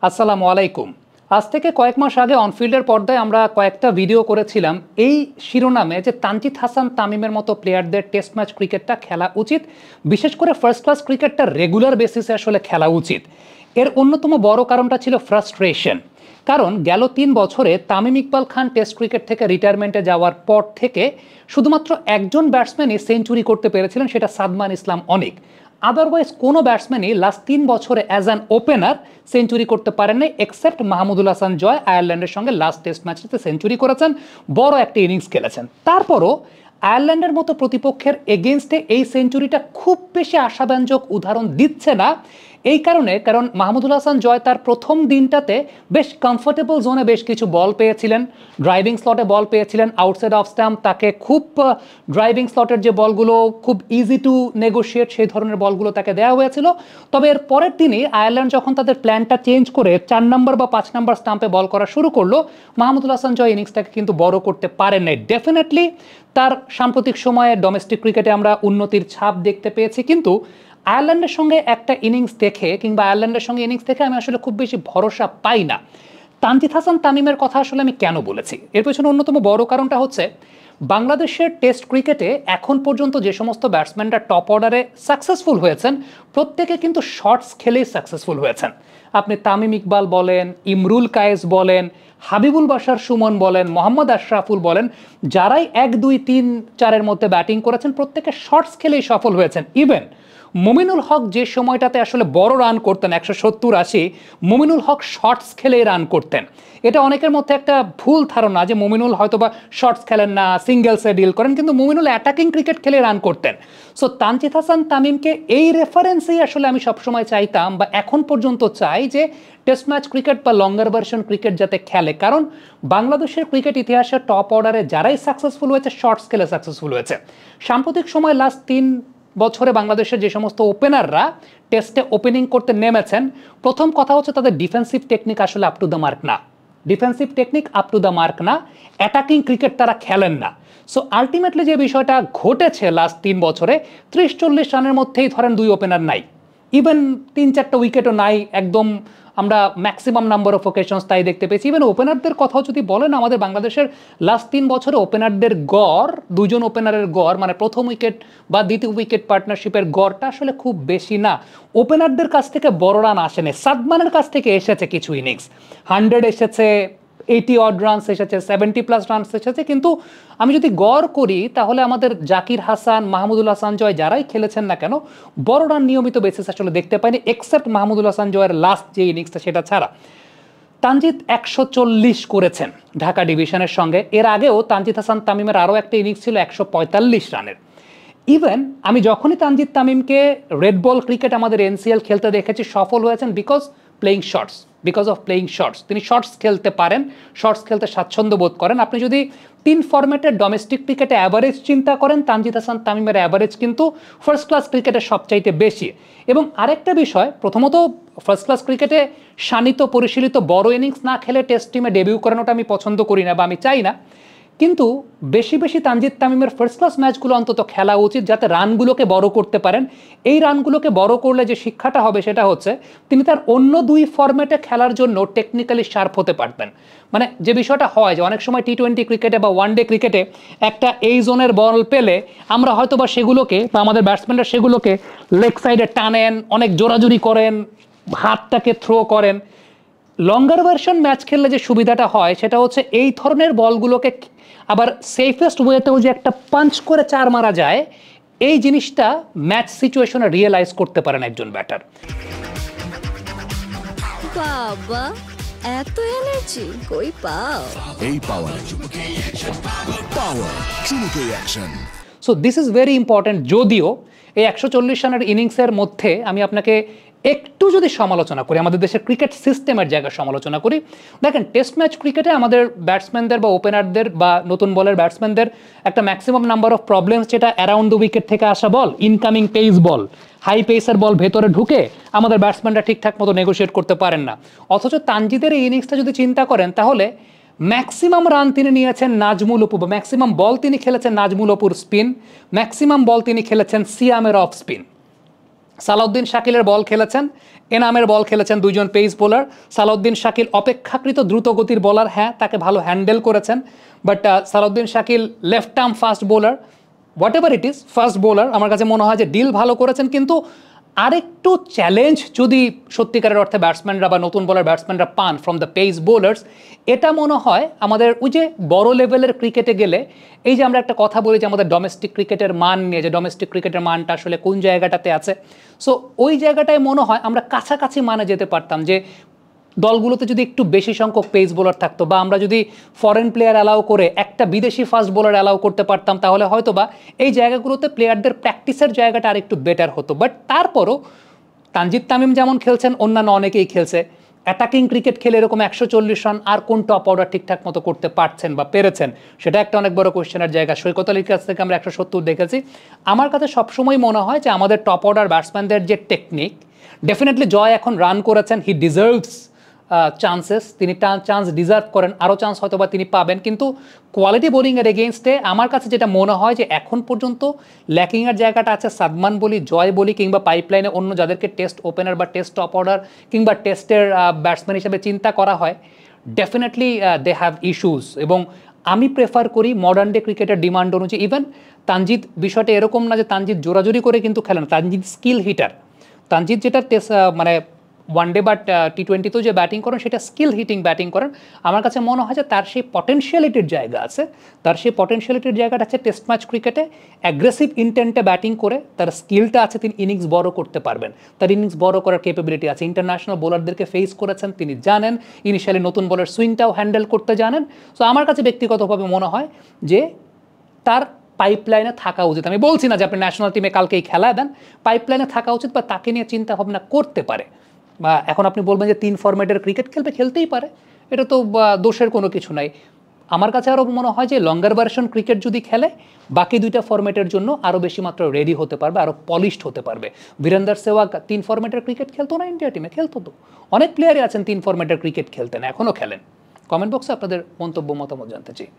আসসালামু আলাইকুম। আজ থেকে কয়েক মাস আগে অনফিল্ডের পর্দায় আমরা কয়েকটা ভিডিও করেছিলাম এই শিরোনামে যে তানজিদ হাসান তামিমের মতো প্লেয়ারদের টেস্ট ম্যাচ ক্রিকেটটা খেলা উচিত, বিশেষ করে ফার্স্ট ক্লাস ক্রিকেটটা রেগুলার বেসিসে আসলে খেলা উচিত। এর অন্যতম বড় কারণটা ছিল ফ্রাস্ট্রেশন। কারণ গেল ৩ বছরে তামিম ইকবাল খান টেস্ট ক্রিকেট থেকে রিটায়ারমেন্টে যাওয়ার পর থেকে শুধুমাত্র একজন ব্যাটসম্যানই সেঞ্চুরি করতে পেরেছিলেন, সেটা সাদমান ইসলাম অনিক। আদারওয়াইজ কোনো ব্যাটসম্যানই লাস্ট ৩ বছরে অ্যাজ অ্যান ওপেনার সেঞ্চুরি করতে পারেন নাই, এক্সেপ্ট মাহমুদুল হাসান জয় আয়ারল্যান্ডের সঙ্গে লাস্ট টেস্ট ম্যাচটিতে সেঞ্চুরি করেছেন, বড় একটা ইনিংস খেলেছেন। তারপরও আয়ারল্যান্ডের মতো প্রতিপক্ষের এগেনস্টে এই সেঞ্চুরিটা খুব বেশি আশাব্যঞ্জক উদাহরণ দিচ্ছে না। এই কারণ মাহমুদুল হাসান জয় তার প্রথম দিনটাতে বেশ কমফোর্টেবল জোনে বেশ কিছু বল পেয়েছিলেন, ড্রাইভিং স্লটে বল পেয়েছিলেন, আউটসাইড অফ স্টাম্প তাকে খুব ড্রাইভিং স্লটের যে বলগুলো খুব ইজি টু নেগোশিয়েট সেই ধরনের বলগুলো তাকে দেওয়া হয়েছিল। তবে এর পরের দিনই আয়ারল্যান্ড যখন তাদের প্ল্যানটা চেঞ্জ করে ৪ নম্বর বা ৫ নম্বর স্টাম্পে বল করা শুরু করলো, মাহমুদুল হাসান জয় ইনিংসটাকে কিন্তু বড় করতে পারেন নাই। ডেফিনেটলি তার সাম্প্রতিক সময়ে ডোমেস্টিক ক্রিকেটে আমরা উন্নতির ছাপ দেখতে পেয়েছি, কিন্তু আয়ারল্যান্ডের সঙ্গে একটা ইনিংস দেখে কিংবা আয়ারল্যান্ডের সঙ্গে ইনিংস দেখে আমি আসলে খুব বেশি ভরসা পাই না। তানজিদ হাসান তামিমের কথা আসলে আমি কেন বলেছি, এর পেছনে অন্যতম বড় কারণটা হচ্ছে বাংলাদেশের টেস্ট ক্রিকেটে এখন পর্যন্ত যে সমস্ত ব্যাটসম্যানরা টপ অর্ডারে সাকসেসফুল হয়েছেন প্রত্যেকে কিন্তু শর্টস খেলেই সাকসেসফুল হয়েছেন। আপনি তামিম ইকবাল বলেন, ইমরুল কায়েস বলেন, হাবিবুল বাশার সুমন বলেন, মোহাম্মদ আশরাফুল বলেন, যারাই ১, ২, ৩, ৪-এর মধ্যে ব্যাটিং করেছেন প্রত্যেকে শর্টস খেলেই সফল হয়েছেন। ইভেন মুমিনুল হক যে সময়টাতে আসলে বড় রান করতেন ১৭০-৮০, মুমিনুল হক শর্টস খেলেই রান করতেন। এটা অনেকের মধ্যে একটা ভুল ধারণা যে মুমিনুল হয়তোবা শর্টস খেলেন না, সিঙ্গেলসে ডিল করেন, কিন্তু মুমিনুল অ্যাটাকিং ক্রিকেট খেলে রান করতেন। সো তানজিদ হাসান তামিমকে এই রেফারেন্সেই আসলে আমি সবসময় চাইতাম বা এখন পর্যন্ত চাই যে টেস্ট ম্যাচ ক্রিকেট বা লঙ্গার ভার্সন ক্রিকেট যাতে খেলে, কারণ বাংলাদেশের ক্রিকেট ইতিহাসে টপ অর্ডারে যারাই সাকসেসফুল হয়েছে শর্টস খেলে সাকসেসফুল হয়েছে। সাম্প্রতিক সময় লাস্ট ৩ বছরে বাংলাদেশের যে সমস্ত ওপেনাররা টেস্টে ওপেনিং করতে নেমেছেন, প্রথম কথা হচ্ছে তাদের ডিফেন্সিভ টেকনিক আসলে আপ টু দ্য মার্ক না। Defensive technique up to the mark না, অ্যাটাকিং ক্রিকেট তারা খেলেন না। সো আলটিমেটলি যে বিষয়টা ঘটেছে লাস্ট ৩ বছরে ৩০-৪০ রানের মধ্যেই ধরেন ২ ওপেনার নাই, ইভেন ৩-৪টা উইকেটও নাই, একদম আমরা ম্যাক্সিমাম নাম্বার অফ ওকেশনস তাই দেখতে পেয়েছি। ইভেন ওপেনারদের কথাও যদি বলেন, আমাদের বাংলাদেশের লাস্ট ৩ বছরে ওপেনারদের গড়, ২ জন ওপেনারের গড় মানে প্রথম উইকেট বা দ্বিতীয় উইকেট পার্টনারশিপের গড়টা আসলে খুব বেশি না। ওপেনারদের কাছ থেকে বড় রান আসেনি, সাদমানের কাছ থেকে এসেছে কিছু ইনিংস, 100 এসেছে, 80 অড রানস এসেছে, 70+ রানস এসেছে, কিন্তু আমি যদি গড় করি তাহলে আমাদের জাকির হাসান, মাহমুদুল হাসান জয় যারাই খেলেছেন না কেন বড় রান নিয়মিত বেসিস আসলে দেখতে পাইনি, এক্সেপ্ট মাহমুদুল হাসান জয়ের লাস্ট যে ইনিংসটা সেটা ছাড়া। তানজিদ ১৪০ করেছেন ঢাকা ডিভিশনের সঙ্গে, এর আগেও তানজিদ হাসান তামিমের আরও একটা ইনিংস ছিল ১৪৫ রানের। ইভেন আমি যখনই তানজিদ তামিমকে রেড বল ক্রিকেট আমাদের এনসিএল খেলতে দেখেছি সফল হয়েছেন বিকজ অফ প্লেইং শর্টস। তিনি শর্টস খেলতে পারেন, শর্টস খেলতে স্বাচ্ছন্দ্য বোধ করেন। আপনি যদি ৩ ফরম্যাটের ডোমেস্টিক ক্রিকেটে অ্যাভারেজ চিন্তা করেন, তানজিদ হাসান তামিমের অ্যাভারেজ কিন্তু ফার্স্ট ক্লাস ক্রিকেটের সবচাইতে বেশি। এবং আরেকটা বিষয়, প্রথমত ফার্স্ট ক্লাস ক্রিকেটে শানিত পরিশীলিত বড় ইনিংস না খেলে টেস্ট টিমে ডেবিউ করানোটা আমি পছন্দ করি না বা আমি চাই না, কিন্তু বেশি বেশি তানজিদ তামিমের ফার্স্ট ক্লাস ম্যাচগুলো অন্তত খেলা উচিত যাতে রানগুলোকে বড় করতে পারেন। এই রানগুলোকে বড় করলে যে শিক্ষাটা হবে সেটা হচ্ছে তিনি তার অন্য ২ ফরম্যাটে খেলার জন্য টেকনিক্যালি শার্প হতে পারতেন। মানে যে বিষয়টা হয় যে অনেক সময় টি-20 ক্রিকেটে বা ওয়ানডে ক্রিকেটে একটা এই জোনের বল পেলে আমরা হয়তো বা সেগুলোকে বা আমাদের ব্যাটসম্যানরা সেগুলোকে লেগ সাইডে টানেন, অনেক জোরাজুরি করেন, হাতটাকে থ্রো করেন। লঙ্গার ভার্সন ম্যাচ খেললে যে সুবিধাটা হয় সেটা হচ্ছে এই ধরনের বলগুলোকে আবার সেফেস্ট ওয়েতেও যে একটা পাঞ্চ করে ৪ মারা যায়, এই জিনিসটা ম্যাচ সিচুয়েশনে রিয়েলাইজ করতে পারেন একজন ব্যাটার। বাবা এত এনার্জি কই পাও? এই পাওয়ার চুমুকে action. So this is very important. যদিও এই ১৪০ রানের ইনিংসের মধ্যে আমি আপনাকে একটু যদি সমালোচনা করি, আমাদের দেশের ক্রিকেট সিস্টেমের জায়গায় সমালোচনা করি, দেখেন টেস্ট ম্যাচ ক্রিকেটে আমাদের ব্যাটসম্যানদের বা ওপেনারদের বা নতুন বলের ব্যাটসম্যানদের একটা ম্যাক্সিমাম নাম্বার অফ প্রবলেমস, যেটা অ্যারাউন্ড দ্য উইকেট থেকে আসা বল, ইনকামিং পেস বল, হাই পেসার বল ভেতরে ঢুকে আমাদের ব্যাটসম্যানরা ঠিকঠাক মতো নেগোশিয়েট করতে পারেন না। অথচ তানজিদের এই ইনিংসটা যদি চিন্তা করেন তাহলে ম্যাক্সিমাম রান তিনি নিয়েছেন নাজমুল অপু, বা ম্যাক্সিমাম বল তিনি খেলেছেন নাজমুল অপুর স্পিন, ম্যাক্সিমাম বল তিনি খেলেছেন সিয়ামের অফ স্পিন। সালাউদ্দিন শাকিলের বল খেলেছেন, এনামের বল খেলেছেন, দুইজন পেস বোলার। সালাউদ্দিন শাকিল অপেক্ষাকৃত দ্রুতগতির বোলার, হ্যাঁ তাকে ভালো হ্যান্ডেল করেছেন, but Salauddin Shakil left arm fast bowler, whatever it is fast bowler. আমার কাছে মনে হয় যে ডিল ভালো করেছেন, কিন্তু আরেকটু চ্যালেঞ্জ যদি সত্যিকারের অর্থে ব্যাটসম্যানরা বা নতুন বলার ব্যাটসম্যানরা পান ফ্রম দ্য পেস বোলার্স, এটা মনে হয় আমাদের ওই যে বড় লেভেলের ক্রিকেটে গেলে এই যে আমরা একটা কথা বলি যে আমাদের ডোমেস্টিক ক্রিকেটের মান নিয়ে, যে ডোমেস্টিক ক্রিকেটের মানটা আসলে কোন জায়গাটাতে আছে, সো ওই জায়গাটায় মনে হয় আমরা কাছাকাছি মানে যেতে পারতাম যে দলগুলোতে যদি একটু বেশি সংখ্যক পেস বোলার থাকতো, বা আমরা যদি ফরেন প্লেয়ার অ্যালাউ করে একটা বিদেশি ফাস্ট বোলার অ্যালাউ করতে পারতাম, তাহলে হয়তো বা এই জায়গাগুলোতে প্লেয়ারদের প্র্যাকটিসের জায়গাটা আর একটু বেটার হতো। বাট তারপরও তানজিদ তামিম যেমন খেলছেন, অন্যান্য অনেকেই খেলছে, অ্যাটাকিং ক্রিকেট খেলে এরকম 140 রান আর কোন টপ অর্ডার ঠিকঠাক মতো করতে পারছেন বা পেরেছেন, সেটা একটা অনেক বড় কোয়েশ্চেনের জায়গা। সৈকত আলীর কাছ থেকে আমরা 170 দেখেছি। আমার কাছে সবসময় মনে হয় যে আমাদের টপ অর্ডার ব্যাটসম্যানদের যে টেকনিক, ডেফিনেটলি জয় এখন রান করেছেন, হি ডিজার্ভস চান্সেস, তিনি চান্স ডিজার্ভ করেন, আরও চান্স হয়তো বা তিনি পাবেন, কিন্তু কোয়ালিটি বোলিংয়ের এগেনস্টে আমার কাছে যেটা মনে হয় যে এখন পর্যন্ত ল্যাকিংয়ের জায়গাটা আছে সাদমান বলি, জয় বলি, কিংবা পাইপলাইনে অন্য যাদেরকে টেস্ট ওপেনার বা টেস্ট টপ অর্ডার কিংবা টেস্টের ব্যাটসম্যান হিসেবে চিন্তা করা হয়, ডেফিনেটলি দে হ্যাভ ইস্যুস। এবং আমি প্রেফার করি মডার্ন ডে ক্রিকেটের ডিমান্ড অনুযায়ী, ইভেন তানজিদ বিষয়টা এরকম না যে তানজিদ জোরাজোরি করে কিন্তু খেলে না, তানজিদ স্কিল হিটার। তানজিদ যেটা টেস্ট মানে ওয়ানডে বা টি20তেও যে ব্যাটিং করেন সেটা স্কিল হিটিং ব্যাটিং করেন। আমার কাছে মনে হয় যে তার সেই পটেনশিয়ালিটির জায়গা আছে, তার সেই পটেনশিয়ালিটির জায়গাটা আছে টেস্ট ম্যাচ ক্রিকেটে অ্যাগ্রেসিভ ইন্টেন্টে ব্যাটিং করে তার স্কিলটা আছে, তিনি ইনিংস বড় করতে পারবেন, তার ইনিংস বড় করার ক্যাপাবিলিটি আছে। ইন্টারন্যাশনাল বোলারদেরকে ফেস করেছেন, তিনি জানেন, ইনিশিয়ালি নতুন বলের সুইংটাও হ্যান্ডেল করতে জানেন। সো আমার কাছে ব্যক্তিগতভাবে মনে হয় যে তার পাইপলাইনে থাকা উচিত। আমি বলছি না যে আপনি ন্যাশনাল টিমে কালকেই খেলায় দেন, পাইপলাইনে থাকা উচিত, বা তাকে নিয়ে চিন্তা ভাবনা করতে পারে। বা এখন আপনি বলবেন যে 3 ফরম্যাটের ক্রিকেট খেলবে, খেলতেই পারে, এটা তো দোষের কোনো কিছু নাই। আমার কাছে আরও মনে হয় যে লঙ্গার ভার্সন ক্রিকেট যদি খেলে, বাকি 2টা ফরম্যাটের জন্য আরও বেশি মাত্রা রেডি হতে পারবে, আরও পলিশড হতে পারবে। বীরেন্দর সেহবাগ 3 ফরম্যাটের ক্রিকেট খেলতো না ইন্ডিয়া টিমে? খেলতো তো। অনেক প্লেয়ারই আছেন 3 ফরম্যাটের ক্রিকেট খেলতেন, এখনও খেলেন। কমেন্ট বক্সে আপনাদের মন্তব্য মতামত জানতে চাই।